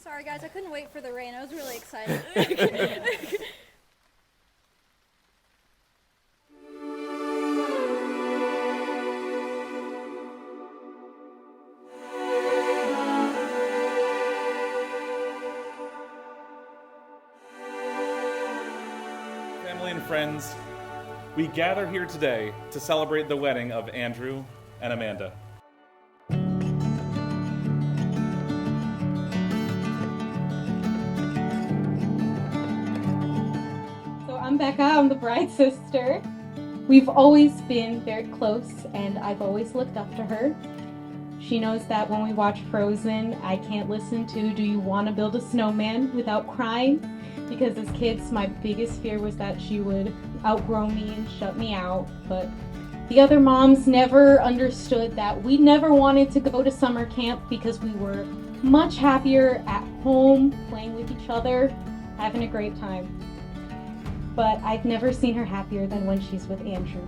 Sorry guys, I couldn't wait for the rain. I was really excited. Family and friends, we gather here today to celebrate the wedding of Andrew and Amanda. So I'm Becca, I'm the bride's sister. We've always been very close and I've always looked up to her. She knows that when we watch Frozen, I can't listen to Do You Want to Build a Snowman without crying, because as kids, my biggest fear was that she would outgrow me and shut me out. But the other moms never understood that we never wanted to go to summer camp because we were much happier at home, playing with each other, having a great time. But I've never seen her happier than when she's with Andrew.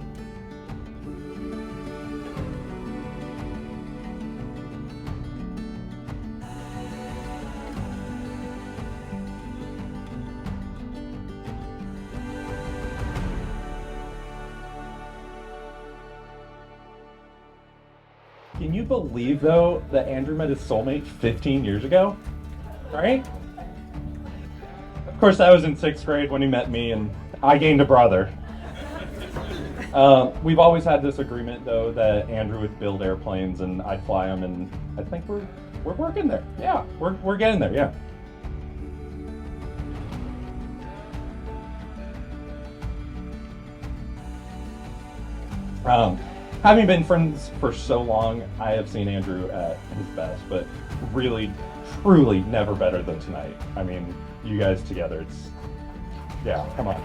Can you believe, though, that Andrew met his soulmate 15 years ago? Right? Of course, I was in 6th grade when he met me, and I gained a brother. We've always had this agreement, though, that Andrew would build airplanes and I'd fly them, and I think we're working there. Yeah, we're getting there, yeah. Having been friends for so long, I have seen Andrew at his best, but really, truly never better than tonight. I mean, you guys together, yeah, come on.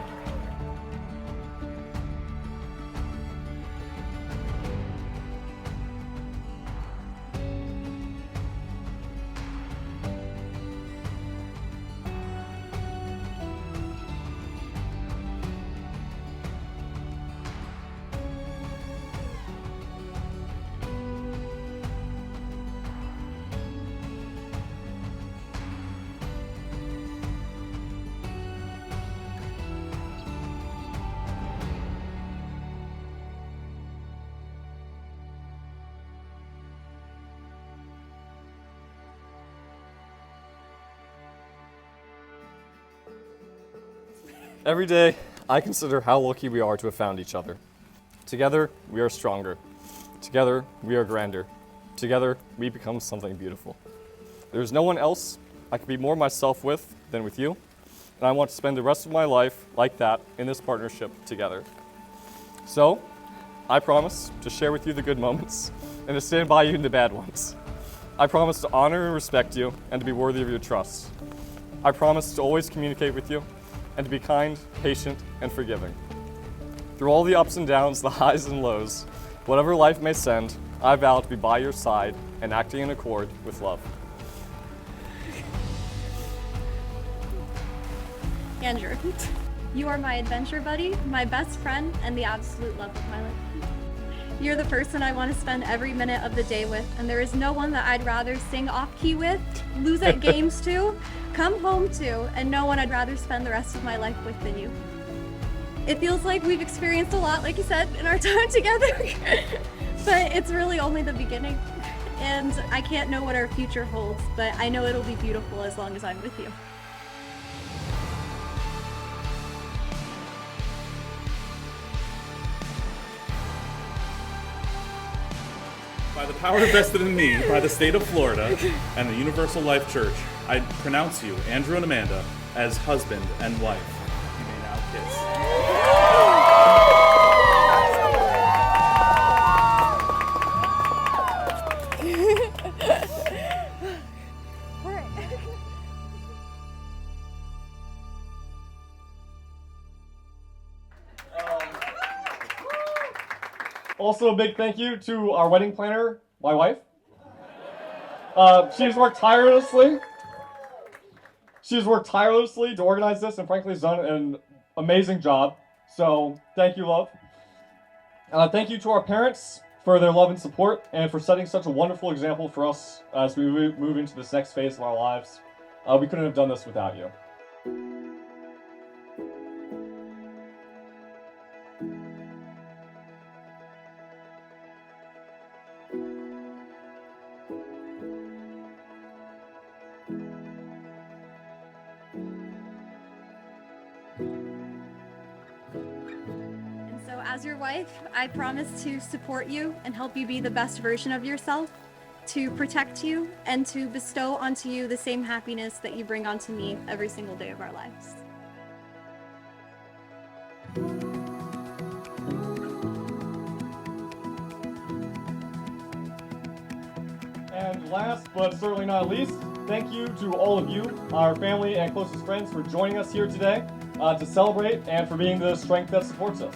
Every day, I consider how lucky we are to have found each other. Together, we are stronger. Together, we are grander. Together, we become something beautiful. There's no one else I can be more myself with than with you, and I want to spend the rest of my life like that in this partnership together. So, I promise to share with you the good moments and to stand by you in the bad ones. I promise to honor and respect you and to be worthy of your trust. I promise to always communicate with you and to be kind, patient, and forgiving. Through all the ups and downs, the highs and lows, whatever life may send, I vow to be by your side and acting in accord with love. Andrew, you are my adventure buddy, my best friend, and the absolute love of my life. You're the person I want to spend every minute of the day with, and there is no one that I'd rather sing off-key with, lose at games to, come home to, and no one I'd rather spend the rest of my life with than you. It feels like we've experienced a lot, like you said, in our time together, but it's really only the beginning. And I can't know what our future holds, but I know it'll be beautiful as long as I'm with you. By the power vested in me by the state of Florida and the Universal Life Church, I pronounce you, Andrew and Amanda, as husband and wife. You may now kiss. Also, a big thank you to our wedding planner, my wife. She's worked tirelessly. She's worked tirelessly to organize this, and frankly has done an amazing job. So, thank you, love. Thank you to our parents for their love and support, and for setting such a wonderful example for us as we move into this next phase of our lives. We couldn't have done this without you. And so, as your wife, I promise to support you and help you be the best version of yourself, to protect you, and to bestow onto you the same happiness that you bring onto me every single day of our lives. And last but certainly not least, thank you to all of you, our family and closest friends, for joining us here today to celebrate and for being the strength that supports us.